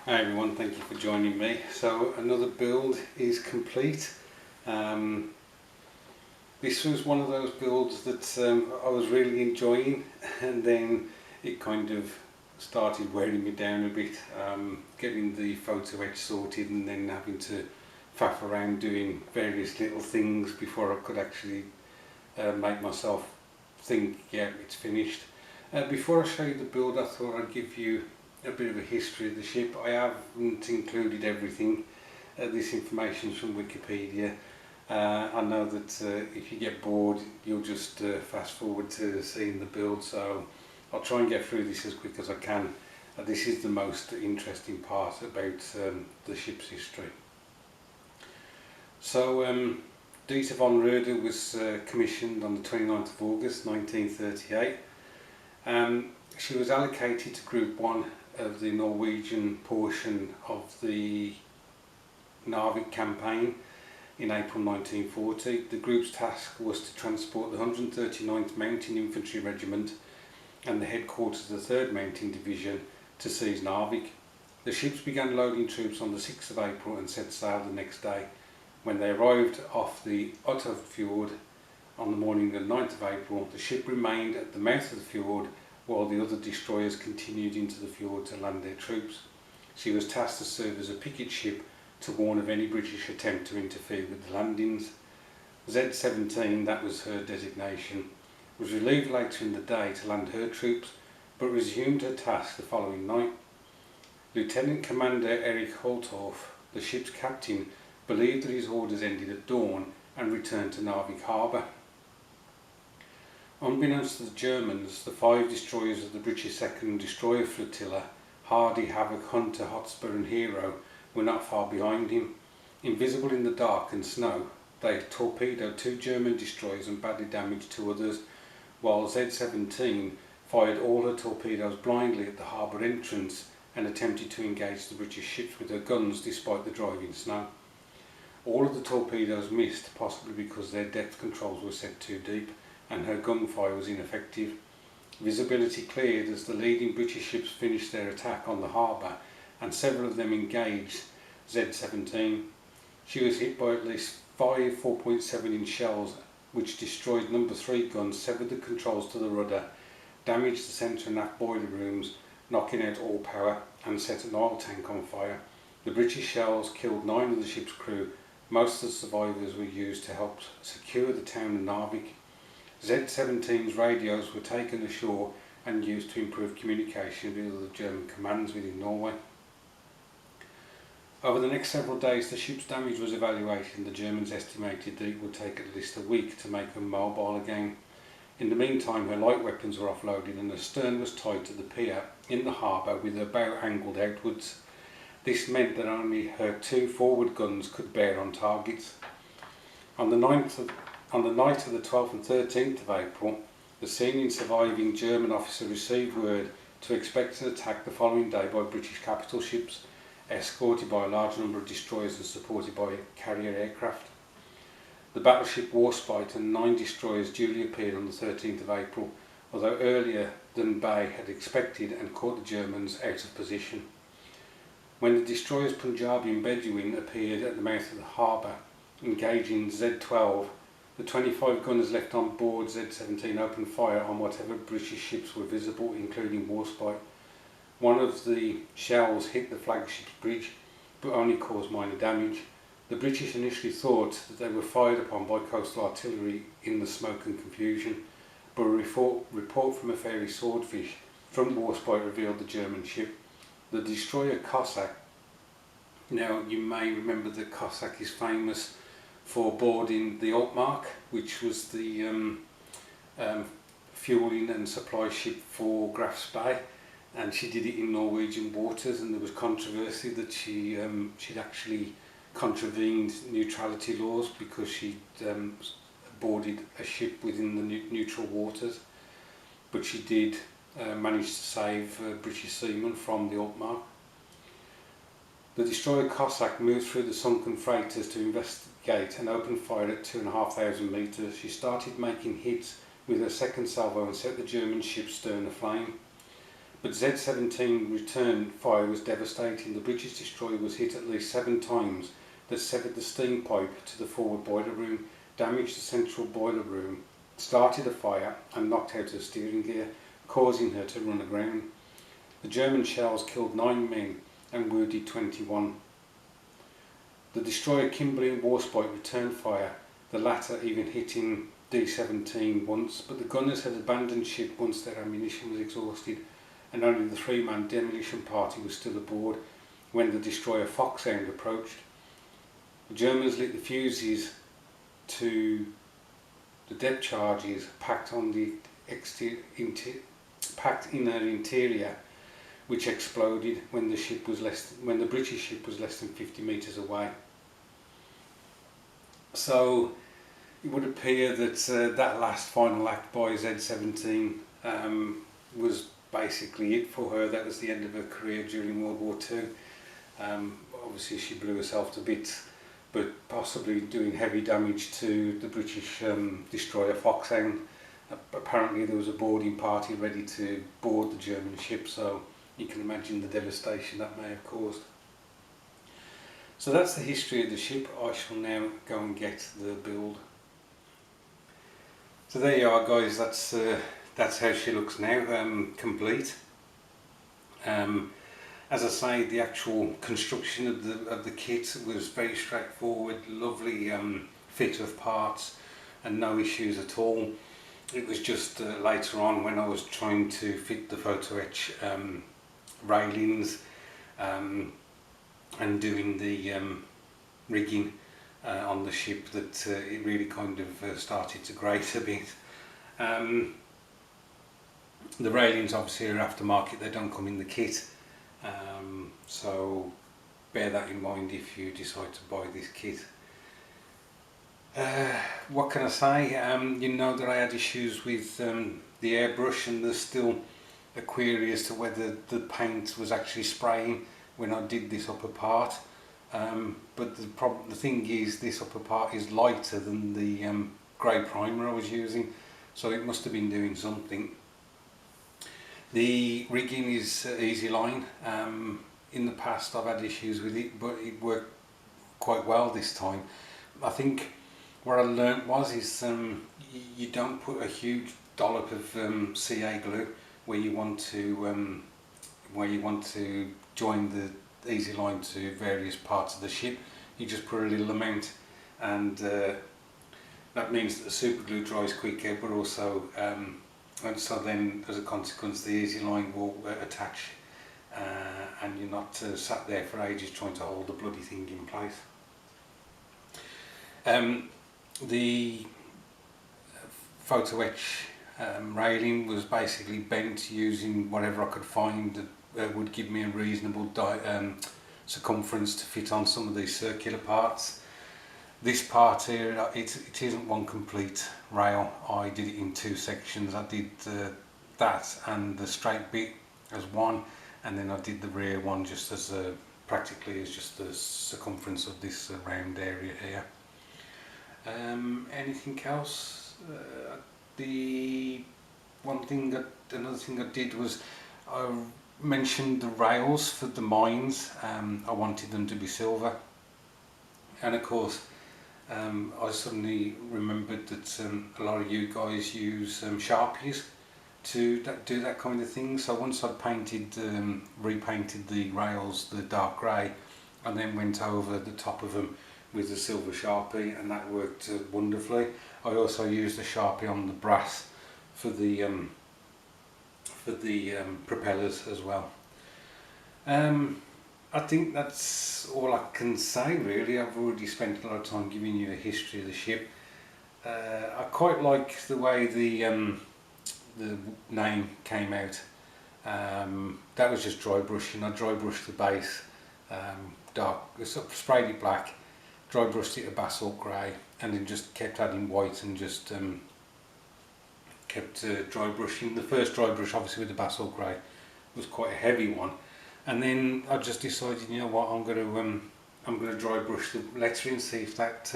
Hi everyone, thank you for joining me. So another build is complete. This was one of those builds that I was really enjoying, and then it kind of started wearing me down a bit, getting the photo etch sorted and then having to faff around doing various little things before I could actually make myself think, yeah, it's finished. Before I show you the build, I thought I'd give you a bit of a history of the ship. I haven't included everything. This information is from Wikipedia. I know that if you get bored, you'll just fast forward to seeing the build, so I'll try and get through this as quick as I can. This is the most interesting part about the ship's history. So Diether von Roeder was commissioned on the 29th of August 1938. She was allocated to Group 1 of the Norwegian portion of the Narvik campaign in April 1940. The group's task was to transport the 139th Mountain Infantry Regiment and the headquarters of the 3rd Mountain Division to seize Narvik. The ships began loading troops on the 6th of April and set sail the next day. When they arrived off the Otto Fjord on the morning of the 9th of April, the ship remained at the mouth of the fjord while the other destroyers continued into the fjord to land their troops. She was tasked to serve as a picket ship to warn of any British attempt to interfere with the landings. Z-17, that was her designation, was relieved later in the day to land her troops, but resumed her task the following night. Lieutenant Commander Erich Holtorf, the ship's captain, believed that his orders ended at dawn and returned to Narvik harbour. Unbeknownst to the Germans, the 5 destroyers of the British 2nd Destroyer Flotilla, Hardy, Havoc, Hunter, Hotspur and Hero, were not far behind him. Invisible in the dark and snow, they torpedoed 2 German destroyers and badly damaged 2 others, while Z-17 fired all her torpedoes blindly at the harbour entrance and attempted to engage the British ships with her guns despite the driving snow. All of the torpedoes missed, possibly because their depth controls were set too deep and her gunfire was ineffective. Visibility cleared as the leading British ships finished their attack on the harbour, and several of them engaged Z-17. She was hit by at least 5 4.7-inch shells, which destroyed number 3 guns, severed the controls to the rudder, damaged the centre and aft boiler rooms, knocking out all power, and set an oil tank on fire. The British shells killed 9 of the ship's crew. Most of the survivors were used to help secure the town of Narvik. Z-17's radios were taken ashore and used to improve communication with other German commands within Norway. Over the next several days, the ship's damage was evaluated and the Germans estimated that it would take at least a week to make her mobile again. In the meantime, her light weapons were offloaded and her stern was tied to the pier in the harbour with her bow angled outwards. This meant that only her 2 forward guns could bear on targets. On the night of the 12th and 13th of April, the senior surviving German officer received word to expect an attack the following day by British capital ships, escorted by a large number of destroyers and supported by carrier aircraft. The battleship Warspite and 9 destroyers duly appeared on the 13th of April, although earlier than Bay had expected, and caught the Germans out of position. When the destroyers Punjabi and Bedouin appeared at the mouth of the harbour, engaging Z-12, the 25 gunners left on board Z-17 opened fire on whatever British ships were visible, including Warspite. One of the shells hit the flagship's bridge, but only caused minor damage. The British initially thought that they were fired upon by coastal artillery in the smoke and confusion, but a report from a ferry Swordfish from Warspite revealed the German ship. The destroyer Cossack. Now, you may remember that Cossack is famous for boarding the Altmark, which was the fueling and supply ship for Graf's Bay, and she did it in Norwegian waters, and there was controversy that she'd actually contravened neutrality laws because she'd boarded a ship within the neutral waters, but she did manage to save British seamen from the Altmark. The destroyer Cossack moved through the sunken freighters to investigate and opened fire at 2,500 metres. She started making hits with her second salvo and set the German ship's stern aflame. But Z-17 return fire was devastating. The British destroyer was hit at least 7 times that severed the steam pipe to the forward boiler room, damaged the central boiler room, started a fire and knocked out her steering gear, causing her to run aground. The German shells killed 9 men and wounded 21. The destroyer Kimberley and Warspite returned fire, the latter even hitting D-17 once, but the gunners had abandoned ship once their ammunition was exhausted, and only the 3-man demolition party was still aboard when the destroyer Foxhound approached. The Germans lit the fuses to the depth charges packed on the packed in her interior, which exploded when the British ship was less than 50 metres away. So it would appear that that last final act by Z-17 was basically it for her. That was the end of her career during World War II. Obviously she blew herself to bits, but possibly doing heavy damage to the British destroyer Foxhound. Apparently there was a boarding party ready to board the German ship, so you can imagine the devastation that may have caused. So that's the history of the ship. I shall now go and get the build. So there you are, guys. That's how she looks now, complete. As I say, the actual construction of the kit was very straightforward, lovely fit of parts and no issues at all. It was just later on when I was trying to fit the photo etch railings and doing the rigging on the ship that it really kind of started to grate a bit. The railings obviously are aftermarket, they don't come in the kit, so bear that in mind if you decide to buy this kit. What can I say? You know that I had issues with the airbrush, and there's still a query as to whether the paint was actually spraying when I did this upper part. But the thing is, this upper part is lighter than the grey primer I was using, so it must have been doing something. The rigging is easy line. In the past I've had issues with it, but it worked quite well this time. I think what I learnt is you don't put a huge dollop of CA glue where you want to join the easy line to various parts of the ship. You just put a little amount, and that means that the super glue dries quicker, but also and so then as a consequence the easy line will attach, and you're not sat there for ages trying to hold the bloody thing in place. The photo etch railing was basically bent using whatever I could find that would give me a reasonable circumference to fit on some of these circular parts. This part here, it isn't one complete rail. I did it in 2 sections. I did that and the straight bit as one, and then I did the rear one just as practically as just the circumference of this round area here. Anything else? Another thing I did was I mentioned the rails for the mines. I wanted them to be silver, and of course I suddenly remembered that a lot of you guys use Sharpies to do that kind of thing. So once I'd repainted the rails the dark grey, and then went over the top of them with the silver Sharpie, and that worked wonderfully. I also used a Sharpie on the brass for the propellers as well. I think that's all I can say really. I've already spent a lot of time giving you a history of the ship. I quite like the way the name came out. That was just dry brushing. I dry brushed the base dark, sprayed it black, dry brushed it a basalt grey, and then just kept adding white and just kept dry brushing. The first dry brush, obviously with the basalt grey, was quite a heavy one, and then I just decided, you know what, I'm going to dry brush the lettering, see if that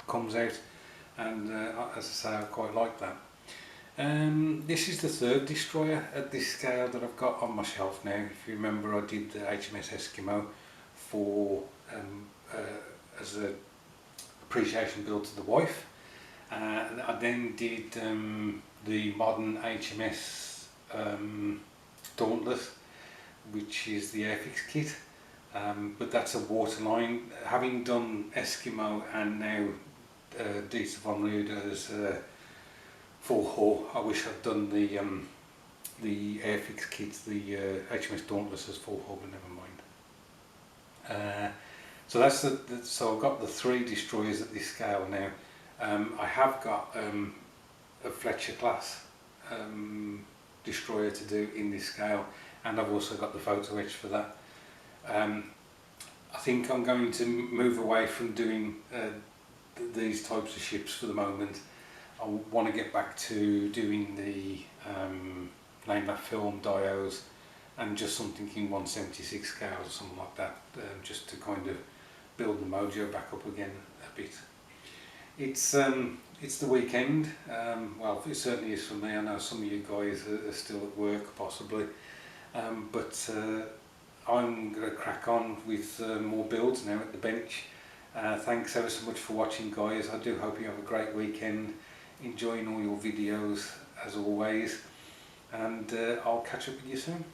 comes out, and as I say, I quite like that. This is the third destroyer at this scale that I've got on my shelf now. If you remember, I did the HMS Eskimo for as a appreciation build to the wife. I then did the modern HMS Dauntless, which is the Airfix kit, but that's a waterline. Having done Eskimo and now Diether von Roeder's full hull, I wish I'd done the Airfix kit, the HMS Dauntless as full hull, but never mind. So that's so I've got the 3 destroyers at this scale now. I have got a Fletcher class destroyer to do in this scale, and I've also got the photo etch for that. I think I'm going to move away from doing these types of ships for the moment. I want to get back to doing the name that film dios and just something in 1/76 scale or something like that, just to kind of build the mojo back up again a bit. It's the weekend. Well, it certainly is for me. I know some of you guys are still at work possibly, but I'm going to crack on with more builds now at the bench. Thanks ever so much for watching, guys. I do hope you have a great weekend, enjoying all your videos as always, and I'll catch up with you soon.